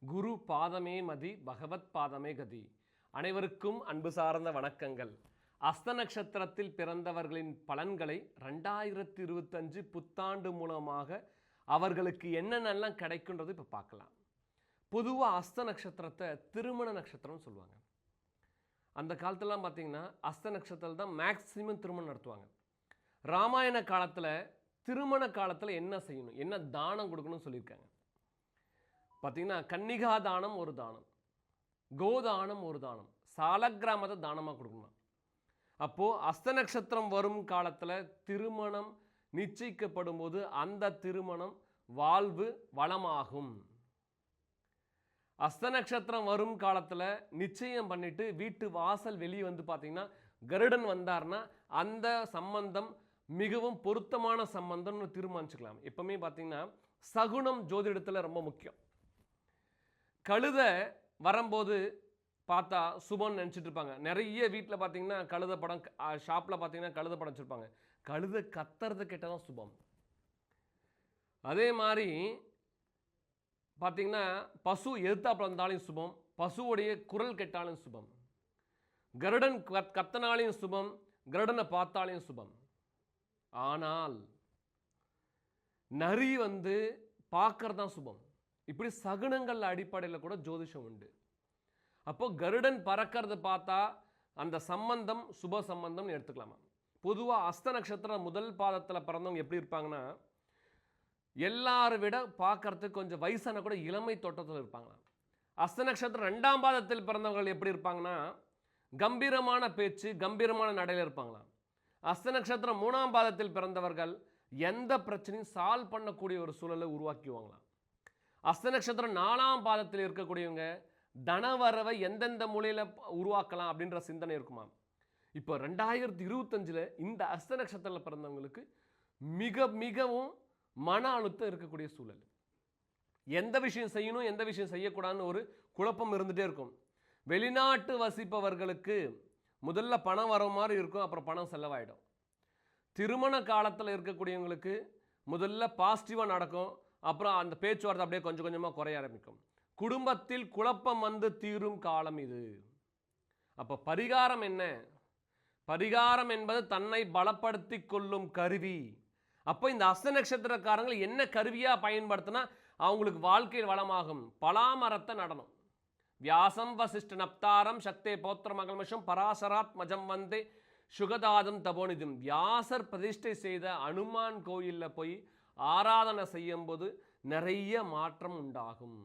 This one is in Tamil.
குரு பாதமே மதி, பகவத் பாதமே கதி. அனைவருக்கும் அன்பு சார்ந்த வணக்கங்கள். அஸ்த நட்சத்திரத்தில் பிறந்தவர்களின் பலன்களை 2025 புத்தாண்டு மூலமாக அவர்களுக்கு என்னென்னலாம் கிடைக்குன்றது இப்போ பார்க்கலாம். பொதுவாக அஸ்த நட்சத்திரத்தை திருமண நட்சத்திரம்னு சொல்லுவாங்க. அந்த காலத்துலலாம் பார்த்தீங்கன்னா அஸ்த நட்சத்திரத்தில் தான் மேக்சிமம் திருமணம் நடத்துவாங்க. ராமாயண காலத்தில் திருமண காலத்தில் என்ன செய்யணும், என்ன தானம் கொடுக்கணும்னு சொல்லியிருக்காங்க. பார்த்தீங்கன்னா கன்னிகா தானம் ஒரு தானம், கோதானம் ஒரு தானம், சாலக்கிராமத்தை தானமாக கொடுக்கணும். அப்போது அஸ்த நட்சத்திரம் வரும் காலத்தில் திருமணம் நிச்சயிக்கப்படும் போது அந்த திருமணம் வாழ்வு வளமாகும். அஸ்த நட்சத்திரம் வரும் காலத்தில் நிச்சயம் பண்ணிட்டு வீட்டு வாசல் வெளியே வந்து பார்த்தீங்கன்னா கருடன் வந்தார்னா அந்த சம்பந்தம் மிகவும் பொருத்தமான சம்பந்தம்னு தீர்மானிச்சுக்கலாம். எப்பவுமே பார்த்தீங்கன்னா சகுனம் ஜோதிடத்தில் ரொம்ப முக்கியம். கழுதை வரும்போது பார்த்தா சுபம்னு நினச்சிட்டு இருப்பாங்க. நிறைய வீட்டில் பார்த்தீங்கன்னா கழுதை படம், ஷாப்பில் பார்த்தீங்கன்னா கழுதை படம் வச்சுருப்பாங்க. கழுதை கத்துறது கேட்டால் தான் சுபம். அதே மாதிரி பார்த்தீங்கன்னா பசு எதிர்த்தாப்புல வந்தாலும் சுபம், பசுவுடைய குரல் கேட்டாலும் சுபம், கருடன் கத்தனாலையும் சுபம், கருடனை பார்த்தாலையும் சுபம். ஆனால் நரி வந்து பார்க்கறது தான் சுபம். இப்படி சகுனங்கள் அடிப்படையில் கூட ஜோதிஷம் உண்டு. அப்போ கருடன் பறக்கிறத பார்த்தா அந்த சம்பந்தம் சுப சம்பந்தம்னு எடுத்துக்கலாமா. பொதுவாக அஸ்த நட்சத்திரம் முதல் பாதத்தில் பிறந்தவங்க எப்படி இருப்பாங்கன்னா எல்லாரை விட பார்க்கறதுக்கு கொஞ்சம் வயசான கூட இளமை தோட்டத்தில் இருப்பாங்களாம். அஸ்த நட்சத்திரம் 2ஆம் பாதத்தில் பிறந்தவர்கள் எப்படி இருப்பாங்கன்னா கம்பீரமான பேச்சு, கம்பீரமான நடையில் இருப்பாங்களாம். அஸ்த நட்சத்திரம் 3ஆம் பாதத்தில் பிறந்தவர்கள் எந்த பிரச்சனையும் சால்வ் பண்ணக்கூடிய ஒரு சூழலை உருவாக்கிவாங்களாம். அஸ்த நட்சத்திரம் 4ஆம் பாதத்தில் இருக்கக்கூடியவங்க தனவரவை எந்தெந்த மூலையில் உருவாக்கலாம் அப்படின்ற சிந்தனை இருக்குமா. இப்போ 2025 இந்த அஸ்த நட்சத்திரத்தில் பிறந்தவங்களுக்கு மிகவும் மன அழுத்தம் இருக்கக்கூடிய சூழல். எந்த விஷயம் செய்யணும், எந்த விஷயம் செய்யக்கூடாதுன்னு ஒரு குழப்பம் இருந்துகிட்டே இருக்கும். வெளிநாட்டு வசிப்பவர்களுக்கு முதல்ல பணம் வர மாதிரி இருக்கும், அப்புறம் பணம் செலவாயிடும். திருமண காலத்தில் இருக்கக்கூடியவங்களுக்கு முதல்ல பாசிட்டிவாக நடக்கும், அப்புறம் அந்த பேச்சுவார்த்தை அப்படியே கொஞ்சம் கொஞ்சமாக குறைய ஆரம்பிக்கும். குடும்பத்தில் குழப்பம் வந்து தீரும் காலம் இது. அப்போ பரிகாரம் என்ன? பரிகாரம் என்பது தன்னை பலப்படுத்தி கொள்ளும் கருவி. அப்போ இந்த அஸ்த நட்சத்திரக்காரங்கள் என்ன கருவியாக பயன்படுத்தினா அவங்களுக்கு வாழ்க்கையில் வளமாகும்? பலாமரத்தை நடனம். வியாசம் வசிஷ்ட நப்தாரம் சக்தே பௌத்திர மகல்மஷம் பராசராத் மஜம் வந்தே சுகதாதம் தபோனிதும். வியாசர் பிரதிஷ்டை செய்த அனுமான் கோயிலில் போய் ஆராதனை செய்யும்போது நிறைய மாற்றம் உண்டாகும்.